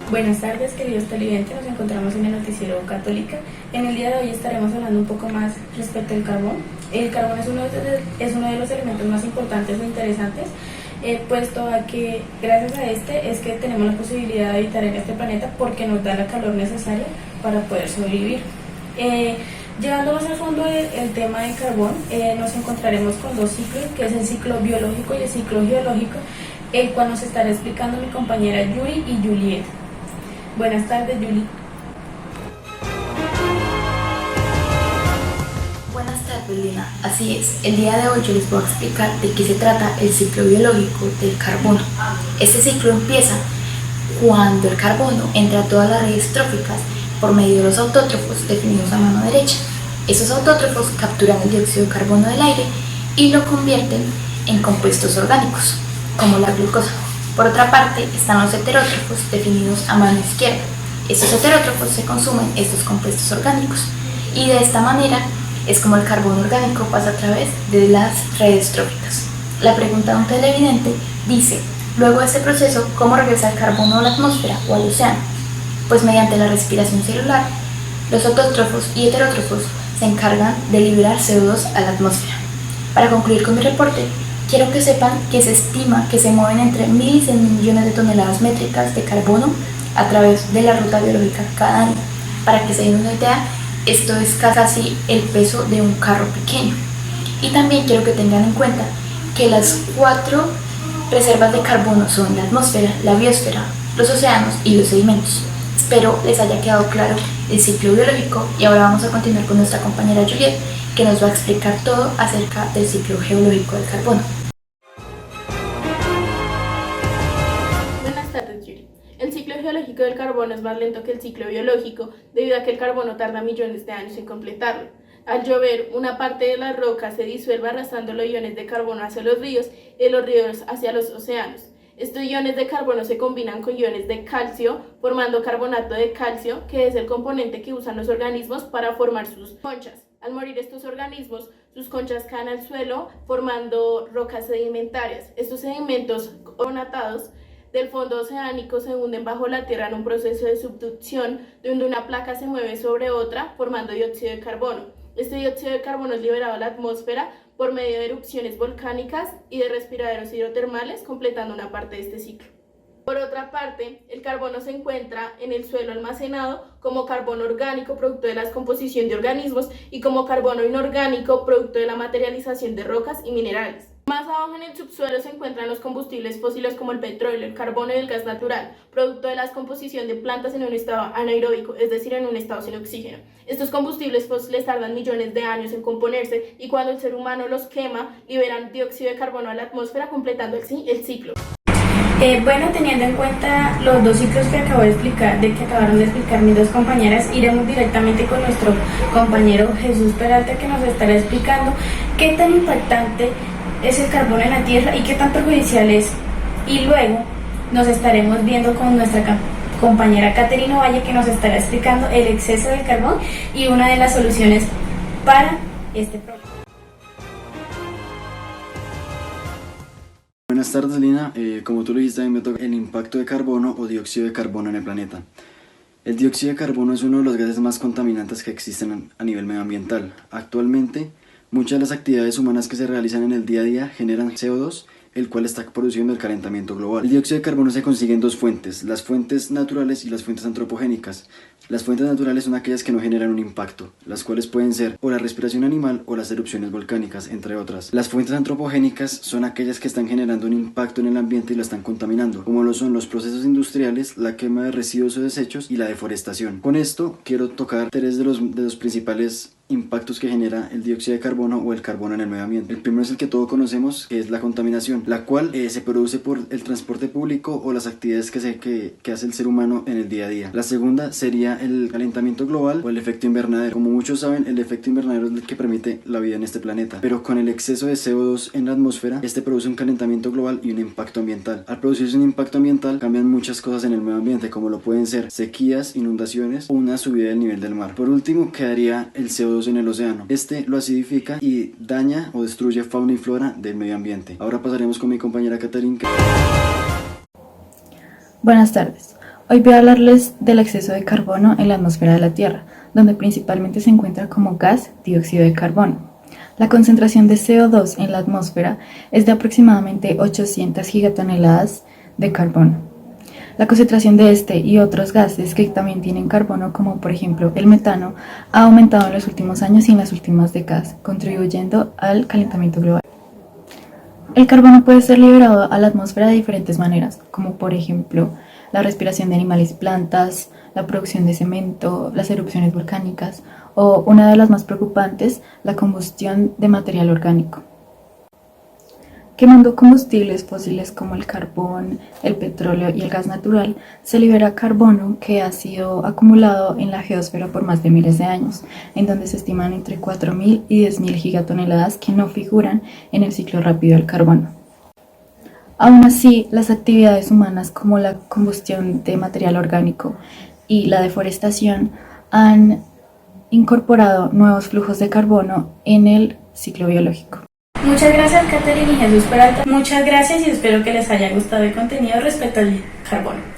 Buenas tardes, queridos televidentes. Nos encontramos en el noticiero Católica. En el día de hoy estaremos hablando un poco más respecto al carbón. El carbón es uno de los elementos más importantes e interesantes, puesto a que gracias a este es que tenemos la posibilidad de habitar en este planeta porque nos da la calor necesaria para poder sobrevivir. Llevando más al fondo el tema del carbón, nos encontraremos con dos ciclos, que es el ciclo biológico y el ciclo geológico, el cual nos estará explicando mi compañera Yuri y Juliet. Buenas tardes, Yuli. Buenas tardes, Lina. Así es, el día de hoy yo les voy a explicar de qué se trata el ciclo biológico del carbono. Este ciclo empieza cuando el carbono entra a todas las redes tróficas por medio de los autótrofos definidos a mano derecha. Esos autótrofos capturan el dióxido de carbono del aire y lo convierten en compuestos orgánicos, como la glucosa. Por otra parte, están los heterótrofos definidos a mano izquierda. Estos heterótrofos se consumen estos compuestos orgánicos y de esta manera es como el carbono orgánico pasa a través de las redes tróficas. La pregunta de un televidente dice, luego de este proceso, ¿cómo regresa el carbono a la atmósfera o al océano? Pues mediante la respiración celular, los autótrofos y heterótrofos se encargan de liberar CO2 a la atmósfera. Para concluir con mi reporte, quiero que sepan que se estima que se mueven entre 1.000 y 100 millones de toneladas métricas de carbono a través de la ruta biológica cada año. Para que se den una idea, esto es casi el peso de un carro pequeño. Y también quiero que tengan en cuenta que las 4 reservas de carbono son la atmósfera, la biosfera, los océanos y los sedimentos. Espero les haya quedado claro el ciclo biológico y ahora vamos a continuar con nuestra compañera Juliet, que nos va a explicar todo acerca del ciclo geológico del carbono. Buenas tardes, Yuri. El ciclo geológico del carbono es más lento que el ciclo biológico debido a que el carbono tarda millones de años en completarlo. Al llover, una parte de las rocas se disuelve arrastrando los iones de carbono hacia los ríos y los ríos hacia los océanos. Estos iones de carbono se combinan con iones de calcio, formando carbonato de calcio, que es el componente que usan los organismos para formar sus conchas. Al morir estos organismos, sus conchas caen al suelo, formando rocas sedimentarias. Estos sedimentos carbonatados del fondo oceánico se hunden bajo la tierra en un proceso de subducción, donde una placa se mueve sobre otra, formando dióxido de carbono. Este dióxido de carbono es liberado a la atmósfera por medio de erupciones volcánicas y de respiraderos hidrotermales, completando una parte de este ciclo. Por otra parte, el carbono se encuentra en el suelo almacenado como carbono orgánico, producto de la descomposición de organismos, y como carbono inorgánico, producto de la materialización de rocas y minerales. Más abajo en el subsuelo se encuentran los combustibles fósiles como el petróleo, el carbono y el gas natural, producto de la descomposición de plantas en un estado anaeróbico, es decir, en un estado sin oxígeno. Estos combustibles fósiles tardan millones de años en componerse y cuando el ser humano los quema, liberan dióxido de carbono a la atmósfera, completando el ciclo. Bueno, teniendo en cuenta los dos ciclos que acabaron de explicar mis dos compañeras, iremos directamente con nuestro compañero Jesús Peralta, que nos estará explicando qué tan impactante es el carbono en la Tierra y qué tan perjudicial es. Y luego nos estaremos viendo con nuestra compañera Caterina Valle, que nos estará explicando el exceso de carbón y una de las soluciones para este problema. Buenas tardes, Lina. Como tú lo dijiste, a mí me toca el impacto de carbono o dióxido de carbono en el planeta. El dióxido de carbono es uno de los gases más contaminantes que existen a nivel medioambiental. Actualmente, muchas de las actividades humanas que se realizan en el día a día generan CO2, el cual está produciendo el calentamiento global. El dióxido de carbono se consigue en dos fuentes, las fuentes naturales y las fuentes antropogénicas. Las fuentes naturales son aquellas que no generan un impacto, las cuales pueden ser o la respiración animal o las erupciones volcánicas, entre otras. Las fuentes antropogénicas son aquellas que están generando un impacto en el ambiente y lo están contaminando, como lo son los procesos industriales, la quema de residuos o desechos y la deforestación. Con esto quiero tocar tres de los principales impactos que genera el dióxido de carbono o el carbono en el medio ambiente. El primero es el que todos conocemos, que es la contaminación, la cual se produce por el transporte público o las actividades que hace el ser humano en el día a día. La segunda sería el calentamiento global o el efecto invernadero. Como muchos saben, el efecto invernadero es el que permite la vida en este planeta, pero con el exceso de CO2 en la atmósfera, este produce un calentamiento global y un impacto ambiental. Al producirse un impacto ambiental, cambian muchas cosas en el medio ambiente, como lo pueden ser sequías, inundaciones o una subida del nivel del mar. Por último, quedaría el CO2 en el océano. Este lo acidifica y daña o destruye fauna y flora del medio ambiente. Ahora pasaremos con mi compañera Caterina. Buenas tardes. Hoy voy a hablarles del exceso de carbono en la atmósfera de la Tierra, donde principalmente se encuentra como gas dióxido de carbono. La concentración de CO2 en la atmósfera es de aproximadamente 800 gigatoneladas de carbono. La concentración de este y otros gases que también tienen carbono, como por ejemplo el metano, ha aumentado en los últimos años y en las últimas décadas, contribuyendo al calentamiento global. El carbono puede ser liberado a la atmósfera de diferentes maneras, como por ejemplo la respiración de animales y plantas, la producción de cemento, las erupciones volcánicas o, una de las más preocupantes, la combustión de material orgánico. Quemando combustibles fósiles como el carbón, el petróleo y el gas natural, se libera carbono que ha sido acumulado en la geósfera por más de miles de años, en donde se estiman entre 4.000 y 10.000 gigatoneladas que no figuran en el ciclo rápido del carbono. Aún así, las actividades humanas como la combustión de material orgánico y la deforestación han incorporado nuevos flujos de carbono en el ciclo biológico. Muchas gracias, Catherine y Jesús Peralta. Muchas gracias y espero que les haya gustado el contenido respecto al carbono.